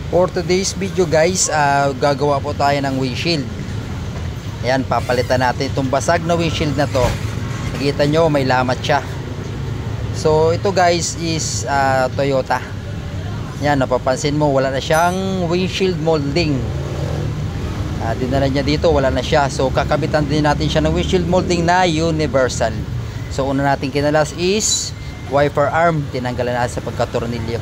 For today's video guys, gagawa po tayo ng windshield. Ayan, papalitan natin itong basag na windshield na to. Nakita nyo, may lamat siya. So ito guys is Toyota. Ayan, napapansin mo, wala na siyang windshield molding. Dinala niya dito, wala na siya. So kakabitan din natin siya ng windshield molding na universal. So una natin kinalas is wiper arm. Tinanggalan natin sa pagkatornilyo.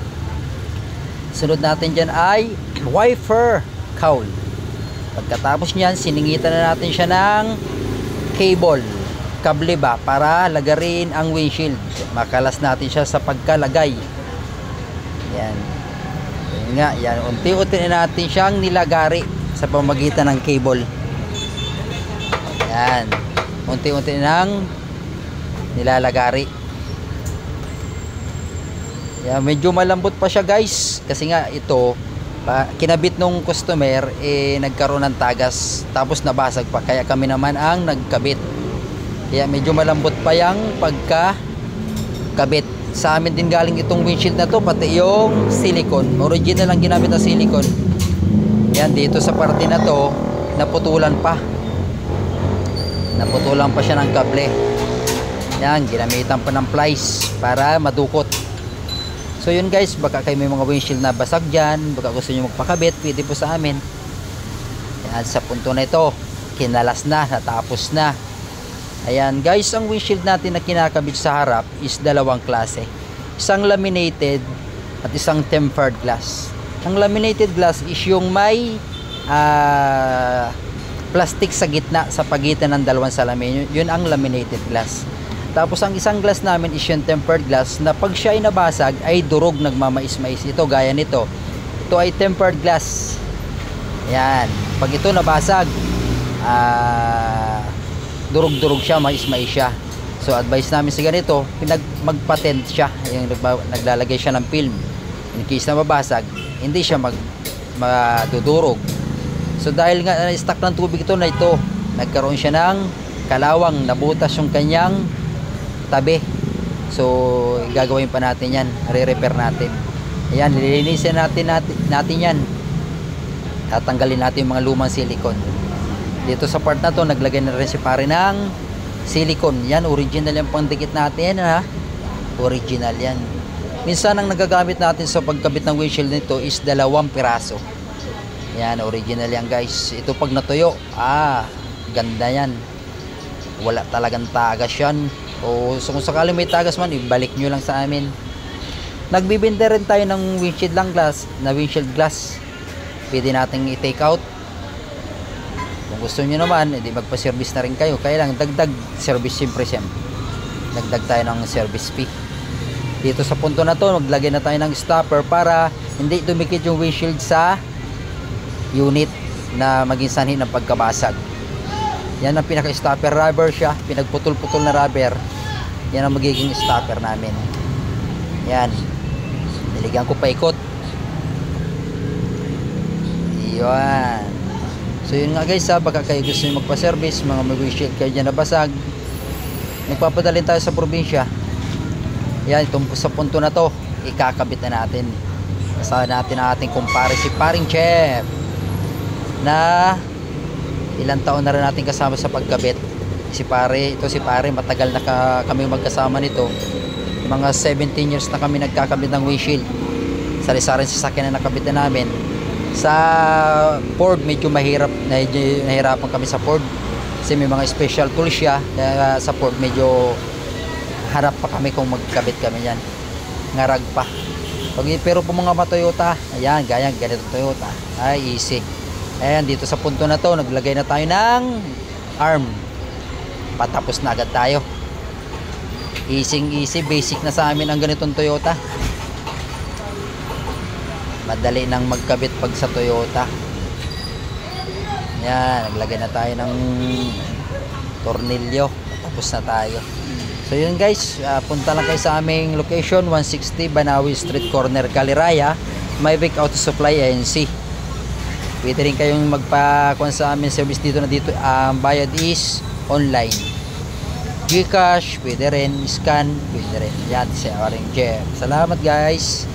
Sunod natin dyan ay wiper cowl. Pagkatapos nyan, siningitan na natin siya ng kable ba, para lagarin ang windshield. Makalas natin siya sa pagkalagay. Yan. Yan nga, yan. Unti-unti na natin siyang nilagari sa pamagitan ng cable. Yan. Unti-unti nang nilalagari. Yan, medyo malambot pa siya guys, kasi nga ito kinabit nung customer, nagkaroon ng tagas tapos nabasag pa, kaya kami naman ang nagkabit. Kaya medyo malambot pa yung pagkakabit. Sa amin din galing itong windshield na to, pati yung silicone, original ang ginamit na silicone. Yan, dito sa parte na to naputulan pa siya ng kable. Yan, ginamitan pa ng plies para madukot. So yun guys, baka kayo may mga windshield na basag dyan, baka gusto nyo magpakabit, pwede po sa amin. Yan, sa punto na ito, kinalas na, natapos na. Ayan guys, ang windshield natin na kinakabit sa harap is dalawang klase. Isang laminated at isang tempered glass. Ang laminated glass is yung may plastic sa gitna, sa pagitan ng dalawang salamin. Yun ang laminated glass. Tapos ang isang glass namin is yung tempered glass, na pag siya ay nabasag ay durog, nagmamais-mais. Ito gaya nito. Ito ay tempered glass. Yan. Pag ito nabasag, durog-durog siya, mais-mais siya. So advice namin sa ganito, magpatent siya. Yung naglalagay siya ng film. In case na mabasag, hindi siya madudurog. So dahil nga na-stuck ng tubig ito na ito, nagkaroon siya ng kalawang, nabutas yung kanyang tabi. So gagawin pa natin yan, re-repair natin. Ayan, lilinisin natin yan. Tatanggalin natin yung mga lumang silicone. Dito sa part na to, naglagay na rin si pare ng silicone. Yan, original yung pangdikit natin, ha? Original yan. Minsan ang nagagamit natin sa pagkabit ng windshield nito is 2 piraso. Yan, original yan guys. Ito pag natuyo, ganda yan. Wala talagang tagas yan. O so kung sakali may tagas man, ibalik nyo lang sa amin. Nagbibinda rin tayo ng windshield glass. Pwede natin i-take out. Kung gusto nyo naman, edi magpa-service na rin kayo. Kaya lang, dagdag service siyempre. Dagdag tayo ng service fee. Dito sa punto na to, maglagay na tayo ng stopper para hindi dumikit yung windshield sa unit na maging sanhi ng pagkabasag. Yan ang pinaka-stopper, rubber siya, pinagputol-putol na rubber. Yan ang magiging stopper namin. Yan, niligyan ko pa ikot. Yan. So yun nga guys, baka kayo gusto nyo magpa-service, mga may windshield kayo dyan na basag, nagpapadalhin tayo sa probinsya. Yan, itong sa punto na to, ikakabit na natin. Kasama natin ang ating kumpare, si paring Chef, na ilang taon na rin natin kasama sa pagkabit. Si pare, matagal na kami magkasama nito. Mga 17 years na kami nagkakabit ng windshield. Sari-saring sasakyan na nakabit na namin. Sa Ford, medyo nahirapan kami sa Ford. Kasi may mga special tools siya. Kaya sa Ford, medyo harap pa kami kung magkabit kami yan. Ngarag pa. Pero po mga Toyota, ayan, ganito Toyota. Ay, easy. Ayan, dito sa punto na to, naglagay na tayo ng arm. Patapos na agad tayo. Easy, basic na sa amin ang ganitong Toyota. Madali nang magkabit pag sa Toyota. Ayan, naglagay na tayo ng tornilyo. Patapos na tayo. So yun guys, punta lang kayo sa aming location, 160 Banawi Street, Corner, Caliraya, Myvic Auto Supply, ANC. Pwede rin kayong magpa-kuha sa amin service dito na dito. Ang bayad is online. GCash, pwede rin. Scan, pwede rin. Yan, sa Orange. Salamat guys.